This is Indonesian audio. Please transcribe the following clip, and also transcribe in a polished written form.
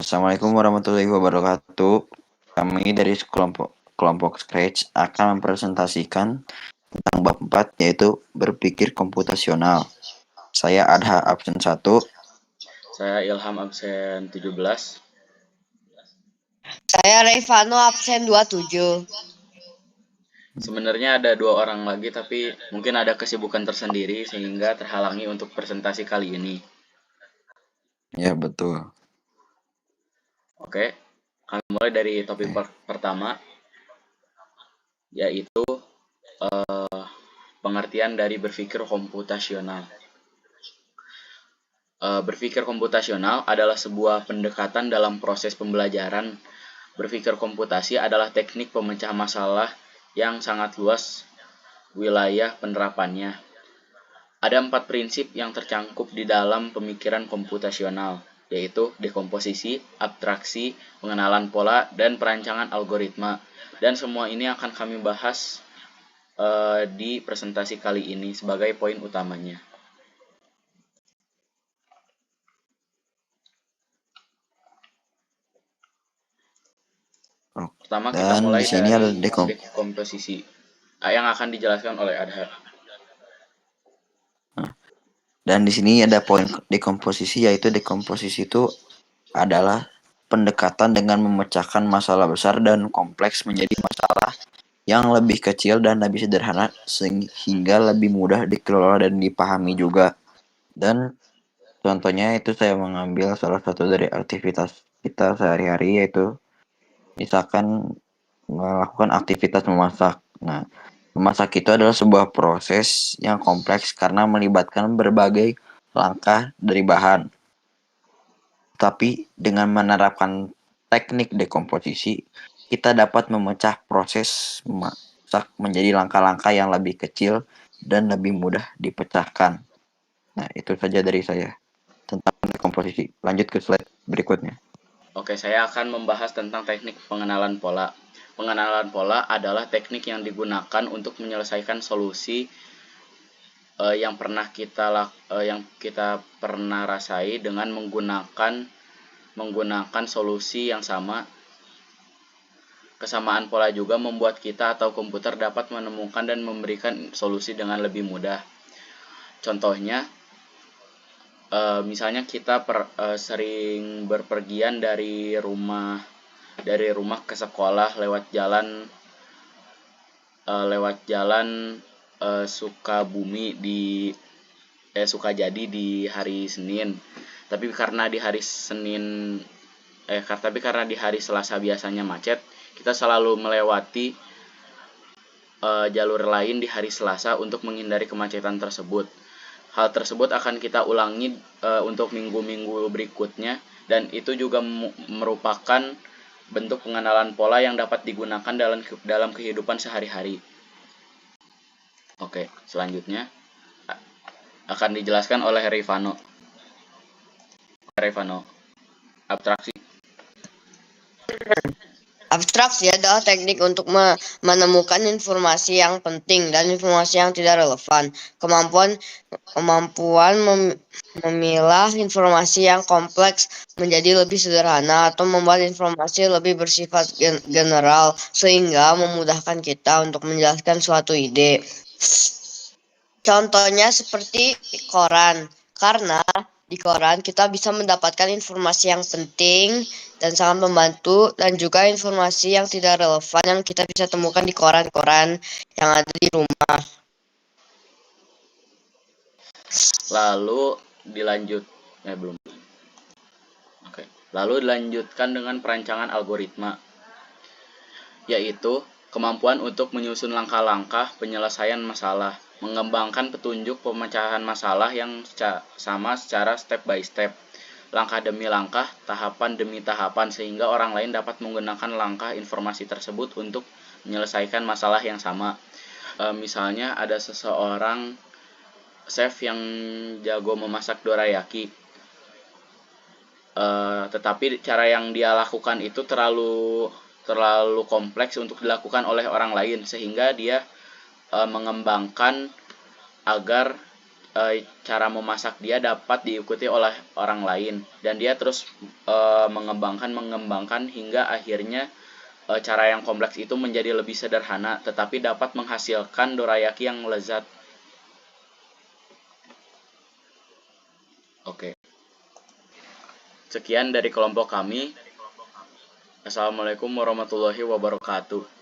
Assalamualaikum warahmatullahi wabarakatuh. Kami dari kelompok Scratch akan mempresentasikan tentang bab 4 yaitu berpikir komputasional. Saya Adha absen 1. Saya Ilham absen 17. Saya Revano absen 27. Sebenarnya ada 2 orang lagi tapi mungkin ada kesibukan tersendiri sehingga terhalangi untuk presentasi kali ini. Ya, betul. Oke, kami mulai dari topik pertama, yaitu pengertian dari berpikir komputasional. Berpikir komputasional adalah sebuah pendekatan dalam proses pembelajaran. Berpikir komputasi adalah teknik pemecah masalah yang sangat luas wilayah penerapannya. Ada 4 prinsip yang tercangkup di dalam pemikiran komputasional, yaitu dekomposisi, abstraksi, pengenalan pola, dan perancangan algoritma. Dan semua ini akan kami bahas di presentasi kali ini sebagai poin utamanya. Pertama kita Dan mulai di sini dari ada dekomposisi yang akan dijelaskan oleh Adha. Dan di sini ada poin dekomposisi, yaitu dekomposisi itu adalah pendekatan dengan memecahkan masalah besar dan kompleks menjadi masalah yang lebih kecil dan lebih sederhana sehingga lebih mudah dikelola dan dipahami juga. Dan contohnya itu saya mengambil salah satu dari aktivitas kita sehari-hari, yaitu misalkan melakukan aktivitas memasak. Nah, memasak itu adalah sebuah proses yang kompleks karena melibatkan berbagai langkah dari bahan. Tapi dengan menerapkan teknik dekomposisi, kita dapat memecah proses memasak menjadi langkah-langkah yang lebih kecil dan lebih mudah dipecahkan. Nah, itu saja dari saya tentang dekomposisi. Lanjut ke slide berikutnya. Oke, saya akan membahas tentang teknik pengenalan pola. Pengenalan pola adalah teknik yang digunakan untuk menyelesaikan solusi yang kita pernah rasai dengan menggunakan solusi yang sama. Kesamaan pola juga membuat kita atau komputer dapat menemukan dan memberikan solusi dengan lebih mudah. Contohnya, misalnya kita sering berpergian dari rumah ke sekolah lewat jalan Sukajadi di hari Senin. Tapi karena di hari Selasa biasanya macet, kita selalu melewati jalur lain di hari Selasa untuk menghindari kemacetan tersebut. Hal tersebut akan kita ulangi untuk minggu-minggu berikutnya, dan itu juga merupakan bentuk pengenalan pola yang dapat digunakan dalam kehidupan sehari-hari. Oke, selanjutnya akan dijelaskan oleh Revano. Abstraksi. Abstraksi adalah teknik untuk menemukan informasi yang penting dan informasi yang tidak relevan. Kemampuan memilah informasi yang kompleks menjadi lebih sederhana atau membuat informasi lebih bersifat general sehingga memudahkan kita untuk menjelaskan suatu ide. Contohnya seperti koran, karena di koran kita bisa mendapatkan informasi yang penting dan sangat membantu, dan juga informasi yang tidak relevan yang kita bisa temukan di koran-koran yang ada di rumah. Lalu dilanjutkan dengan perancangan algoritma, yaitu kemampuan untuk menyusun langkah-langkah penyelesaian masalah, mengembangkan petunjuk pemecahan masalah yang sama secara step by step, langkah demi langkah, tahapan demi tahapan, sehingga orang lain dapat menggunakan langkah informasi tersebut untuk menyelesaikan masalah yang sama. Misalnya ada seseorang chef yang jago memasak dorayaki, tetapi cara yang dia lakukan itu terlalu kompleks untuk dilakukan oleh orang lain, sehingga dia mengembangkan agar cara memasak dia dapat diikuti oleh orang lain, dan dia terus mengembangkan hingga akhirnya cara yang kompleks itu menjadi lebih sederhana tetapi dapat menghasilkan dorayaki yang lezat. Oke. Sekian dari kelompok kami. Assalamualaikum warahmatullahi wabarakatuh.